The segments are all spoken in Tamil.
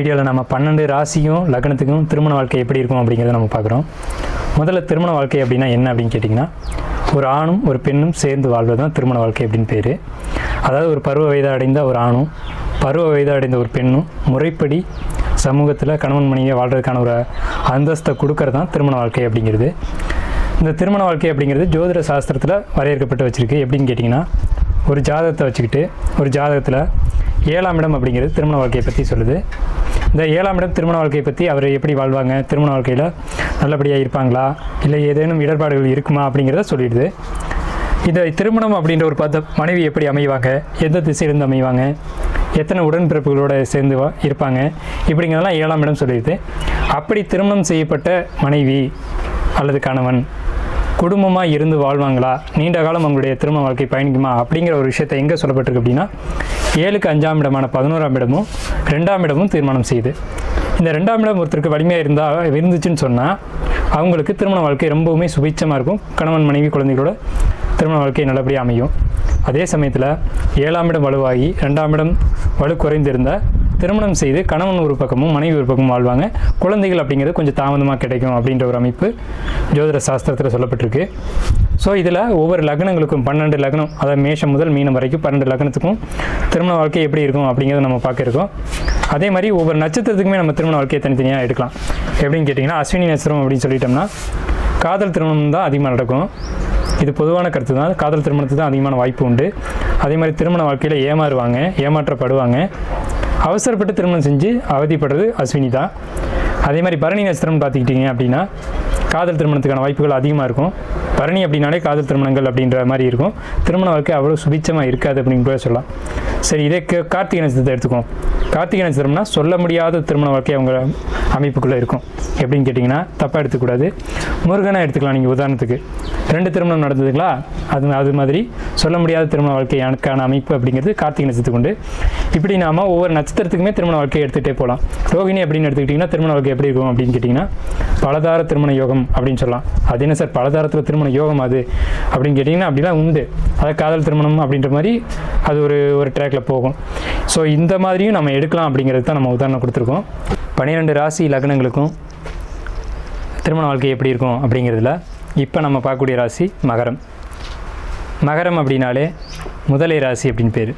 வீடியோவில் நம்ம 12 ராசியும் லக்னத்துக்கும் திருமண வாழ்க்கை எப்படி இருக்கும் அப்படிங்கிறத நம்ம பார்க்குறோம். முதல்ல திருமண வாழ்க்கை அப்படின்னா என்ன அப்படின்னு கேட்டிங்கன்னா, ஒரு ஆணும் ஒரு பெண்ணும் சேர்ந்து வாழ்வது தான் திருமண வாழ்க்கை அப்படின்னு பேர். அதாவது ஒரு பருவ வயது அடைந்த ஒரு ஆணும் பருவ வயது அடைந்த ஒரு பெண்ணும் முறைப்படி சமூகத்தில் கணவன் மனைவியை வாழ்கிறதுக்கான ஒரு அந்தஸ்தை கொடுக்கறது தான் திருமண வாழ்க்கை அப்படிங்கிறது. இந்த திருமண வாழ்க்கை அப்படிங்கிறது ஜோதிட சாஸ்திரத்தில் வரையறுக்கப்பட்டு வச்சுருக்கு. எப்படின்னு கேட்டிங்கன்னா, ஒரு ஜாதகத்தை வச்சுக்கிட்டு ஒரு ஜாதகத்தில் 7ஆம் இடம் அப்படிங்கிறது திருமண வாழ்க்கையை பற்றி சொல்லுது. இந்த 7ஆம் இடம் திருமண வாழ்க்கையை பற்றி அவர் எப்படி வாழ்வாங்க, திருமண வாழ்க்கையில் நல்லபடியாக இருப்பாங்களா, இல்லை ஏதேனும் இடர்பாடுகள் இருக்குமா அப்படிங்கிறத சொல்லிடுது. இந்த திருமணம் அப்படின்ற ஒரு மனைவி எப்படி அமைவாங்க, எந்த திசையிலிருந்து அமைவாங்க, எத்தனை உடன்பிறப்புகளோடு சேர்ந்து இருப்பாங்க, இப்படிங்கிறதெல்லாம் 7ஆம் இடம் சொல்லிடுது. அப்படி திருமணம் செய்யப்பட்ட மனைவி அல்லது கணவன் குடும்பமாக இருந்து வாழ்வாங்களா, நீண்ட காலம் அவங்களுடைய திருமண வாழ்க்கை பயணிக்குமா அப்படிங்கிற ஒரு விஷயத்தை எங்கே சொல்லப்பட்டிருக்கு அப்படின்னா, 7க்கு 5ஆம் இடமான 11ஆம் இடமும் 2ஆம் இடமும் தீர்மானம் செய்யுது. இந்த 2ஆம் இடம் ஒருத்தருக்கு வலிமையாக இருந்துச்சுன்னு சொன்னால் அவங்களுக்கு திருமண வாழ்க்கை ரொம்பவுமே சுபிட்சமாக இருக்கும். கணவன் மனைவி குழந்தைகளோட திருமண வாழ்க்கை நல்லபடியாக அமையும். அதே சமயத்தில் 7ஆம் இடம் வலுவாகி 2ஆம் இடம் வலு குறைந்திருந்தால் திருமணம் செய்து கணவன் ஒரு பக்கமும் மனைவி ஒரு பக்கமும் வாழ்வாங்க. குழந்தைகள் அப்படிங்கிறது கொஞ்சம் தாமதமாக கிடைக்கும் அப்படின்ற ஒரு அமைப்பு ஜோதிட சாஸ்திரத்தில் சொல்லப்பட்டிருக்கு. ஸோ இதில் ஒவ்வொரு லக்னங்களுக்கும் 12 லக்னம், அதாவது மேஷம் முதல் மீனம் வரைக்கும் 12 லக்னத்துக்கும் திருமண வாழ்க்கை எப்படி இருக்கும் அப்படிங்கிறத நம்ம பார்க்க இருக்கோம். அதே மாதிரி ஒவ்வொரு நட்சத்திரத்துக்குமே நம்ம திருமண வாழ்க்கையை தனித்தனியாக எடுக்கலாம். எப்படின்னு கேட்டிங்கன்னா, அஸ்வினி நட்சத்திரம் அப்படின்னு சொல்லிட்டோம்னா காதல் திருமணம் தான் அதிகமாக நடக்கும். இது பொதுவான கருத்து தான். காதல் திருமணத்துக்கு தான் அதிகமான வாய்ப்பு உண்டு. அதே மாதிரி திருமண வாழ்க்கையில் ஏமாறுவாங்க, ஏமாற்றப்படுவாங்க. அவசரப்பட்டு திருமணம் செஞ்சு அவதிப்படுறது அஸ்வினி தான். அதே மாதிரி பரணி நட்சத்திரம் பார்த்துக்கிட்டிங்க அப்படின்னா காதல் திருமணத்துக்கான வாய்ப்புகள் அதிகமாக இருக்கும். பரணி அப்படின்னாலே காதல் திருமணங்கள் அப்படின்ற மாதிரி இருக்கும். திருமண வாழ்க்கை அவ்வளோ சுபிட்சமாக இருக்காது அப்படின்னு கூட சொல்லலாம். சரி, இதே கார்த்திகை நட்சத்திரத்தை எடுத்துக்குவோம். கார்த்திகை நட்சத்திரம்னா சொல்ல முடியாத திருமண வாழ்க்கை அவங்க அமைப்புக்குள்ளே இருக்கும். எப்படின்னு கேட்டிங்கன்னா, தப்பாக எடுத்துக்கூடாது. முருகனை எடுத்துக்கலாம். நீங்கள் உதாரணத்துக்கு 2 திருமணம் நடந்ததுங்களா, அது மாதிரி சொல்ல முடியாத திருமண வாழ்க்கைக்கான அமைப்பு அப்படிங்கிறது கார்த்திகை நட்சத்திரத்துக்கு உண்டு. இப்படி நாம் ஒவ்வொரு நட்சத்திரத்துக்குமே திருமண வாழ்க்கையை எடுத்துகிட்டே போகலாம். ரோகிணி அப்படின்னு எடுத்துக்கிட்டிங்கன்னா திருமண வாழ்க்கை எப்படி இருக்கும் அப்படின்னு கேட்டிங்கன்னா, பலதார திருமண யோகம் அப்படின்னு சொல்லலாம். அது என்ன சார் பலதாரத்தில் திருமண யோகம் அது அப்படின்னு கேட்டிங்கன்னா, அப்படிலாம் உண்டு. அதாவது காதல் திருமணம் அப்படின்ற மாதிரி அது ஒரு ட்ராக்கில் போகும். ஸோ இந்த மாதிரியும் நம்ம எடுக்கலாம் அப்படிங்கிறது தான் நம்ம உதாரணம் கொடுத்துருக்கோம். 12 ராசி லக்னங்களுக்கும் திருமண வாழ்க்கை எப்படி இருக்கும் அப்படிங்கிறதுல இப்போ நம்ம பார்க்கக்கூடிய ராசி மகரம். மகரம் அப்படின்னாலே முதலை ராசி அப்படின்னு பேர்.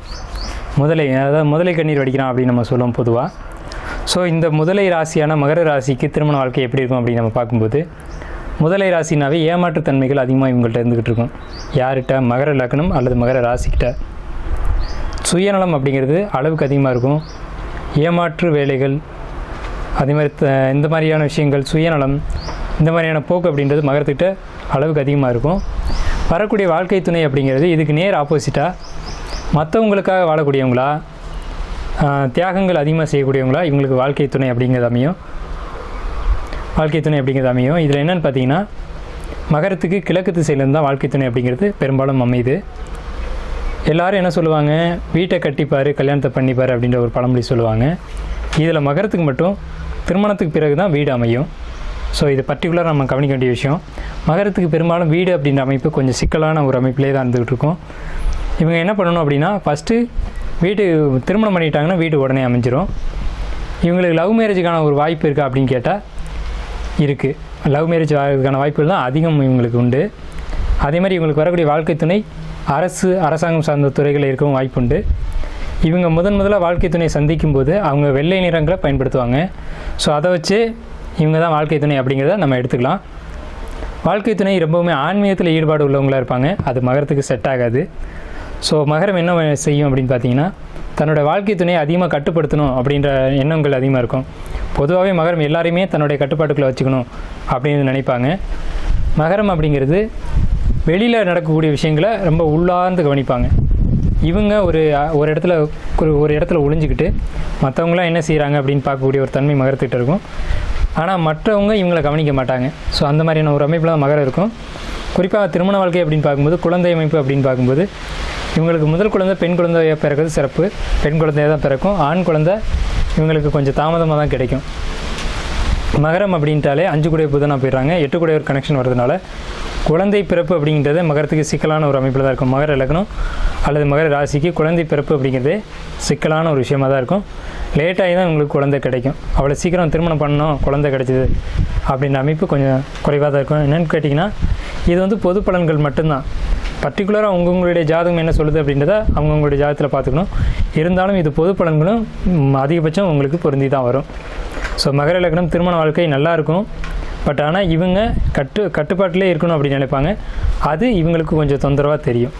அதாவது முதலை கண்ணீர் வடிக்கிறான் அப்படின்னு நம்ம சொல்லுவோம் பொதுவாக. ஸோ இந்த முதலை ராசியான மகர ராசிக்கு திருமண வாழ்க்கை எப்படி இருக்கும் அப்படின்னு நம்ம பார்க்கும்போது, முதலை ராசினாவே ஏமாற்றுத்தன்மைகள் அதிகமாக இவங்கள்ட்ட இருந்துக்கிட்டு இருக்கும். யார்கிட்ட? மகர லக்னம் அல்லது மகர ராசிக்கிட்ட. சுயநலம் அப்படிங்கிறது அளவுக்கு அதிகமாக இருக்கும். ஏமாற்று வேலைகள், அதே மாதிரி இந்த மாதிரியான விஷயங்கள், சுயநலம், இந்த மாதிரியான போக்கு அப்படின்றது மகரத்துக்கிட்ட அளவுக்கு அதிகமாக இருக்கும். வரக்கூடிய வாழ்க்கை துணை அப்படிங்கிறது இதுக்கு நேர் ஆப்போசிட்டாக மற்றவங்களுக்காக வாழக்கூடியவங்களா, தியாகங்கள் அதிகமாக செய்யக்கூடியவங்களா இவங்களுக்கு வாழ்க்கை துணை அப்படிங்கிறது அமையும். இதில் என்னென்னு பார்த்தீங்கன்னா, மகரத்துக்கு கிழக்கு திசையிலேருந்து தான் வாழ்க்கை துணை அப்படிங்கிறது பெரும்பாலும் அமையுது. எல்லோரும் என்ன சொல்லுவாங்க, வீட்டை கட்டிப்பார் கல்யாணத்தை பண்ணிப்பார் அப்படின்ற ஒரு பழமொழி சொல்லுவாங்க. இதில் மகரத்துக்கு மட்டும் திருமணத்துக்கு பிறகு தான் வீடு அமையும். ஸோ இது பர்டிகுலராக நம்ம கவனிக்க வேண்டிய விஷயம். மகரத்துக்கு பெரும்பாலும் வீடு அப்படின்ற அமைப்பு கொஞ்சம் சிக்கலான ஒரு அமைப்பிலே தான் இருந்துகிட்டு இருக்கும். இவங்க என்ன பண்ணணும் அப்படின்னா, ஃபஸ்ட்டு வீடு திருமணம் பண்ணிட்டாங்கன்னா வீடு உடனே அமைஞ்சிரும். இவங்களுக்கு லவ் மேரேஜுக்கான ஒரு வாய்ப்பு இருக்கா அப்படின்னு கேட்டால் இருக்குது. லவ் மேரேஜ் ஆகிறதுக்கான வாய்ப்புகள் தான் அதிகம் இவங்களுக்கு உண்டு. அதே மாதிரி இவங்களுக்கு வரக்கூடிய வாழ்க்கை துணை அரசாங்கம் சார்ந்த துறைகளில் இருக்கவும் வாய்ப்பு உண்டு. இவங்க முதலாக வாழ்க்கை துணையை சந்திக்கும் போது அவங்க வெள்ளை நிறங்களை பயன்படுத்துவாங்க. ஸோ அதை வச்சு இவங்க தான் வாழ்க்கை துணை அப்படிங்கிறத நம்ம எடுத்துக்கலாம். வாழ்க்கை துணை ரொம்பவுமே ஆன்மீகத்தில் ஈடுபாடு உள்ளவங்களாக இருப்பாங்க. அது மகரத்துக்கு செட் ஆகாது. ஸோ மகரம் என்ன செய்யும் அப்படின்னு பார்த்தீங்கன்னா, தன்னோட வாழ்க்கை துணையை அதிகமாக கட்டுப்படுத்தணும் அப்படின்ற எண்ணங்கள் அதிகமாக இருக்கும். பொதுவாகவே மகரம் எல்லாரையுமே தன்னுடைய கட்டுப்பாட்டுக்குள்ளே வச்சுக்கணும் அப்படின்னு நினைப்பாங்க. மகரம் அப்படிங்கிறது வெளியில் நடக்கக்கூடிய விஷயங்களை ரொம்ப உள்ளார்ந்து கவனிப்பாங்க. இவங்க ஒரு இடத்துல ஒளிஞ்சிக்கிட்டு மற்றவங்களாம் என்ன செய்கிறாங்க அப்படின்னு பார்க்கக்கூடிய ஒரு தன்மை மகரத்துக்கிட்ட இருக்கும். ஆனால் மற்றவங்க இவங்களை கவனிக்க மாட்டாங்க. ஸோ அந்த மாதிரியான ஒரு அமைப்பில் தான் மகரம் இருக்கும். குறிப்பாக திருமண வாழ்க்கை அப்படின்னு பார்க்கும்போது, குழந்தை அமைப்பு அப்படின்னு பார்க்கும்போது, இவங்களுக்கு முதல் குழந்தை பெண் குழந்தையாக பிறக்கிறது சிறப்பு. பெண் குழந்தையாக தான் பிறக்கும். ஆண் குழந்தை இவங்களுக்கு கொஞ்சம் தாமதமாக தான் கிடைக்கும். மகரம் அப்படின்ட்டாலே 5 கூடிய புதனாக போயிடுறாங்க. 8 கூடிய ஒரு கனெக்ஷன் வரதுனால குழந்தை பிறப்பு அப்படிங்கிறது மகரத்துக்கு சிக்கலான ஒரு அமைப்பில் தான் இருக்கும். மகர லக்னம் அல்லது மகர ராசிக்கு குழந்தை பிறப்பு அப்படிங்கிறது சிக்கலான ஒரு விஷயமாக தான் இருக்கும். லேட்டாகி தான் உங்களுக்கு குழந்தை கிடைக்கும். அவ்வளோ சீக்கிரம் திருமணம் பண்ணணும் குழந்தை கிடைச்சிது அப்படின்ற அமைப்பு கொஞ்சம் குறைவாக தான் இருக்கும். என்னென்னு கேட்டிங்கன்னா இது பொது பலன்கள் மட்டும்தான். பர்டிகுலராக உங்களுடைய ஜாதகம் என்ன சொல்லுது அப்படின்றத அவங்கவுங்களுடைய ஜாதகத்தில் பார்த்துக்கணும். இருந்தாலும் இது பொது பலன்களும் அதிகபட்சம் உங்களுக்கு பொருந்தி தான் வரும். ஸோ மகர லக்னம் திருமண வாழ்க்கை நல்லாயிருக்கும். பட் ஆனால் இவங்க கட்டுப்பாட்டிலே இருக்கணும் அப்படின்னு நினைப்பாங்க. அது இவங்களுக்கு கொஞ்சம் தொந்தரவாக தெரியும்.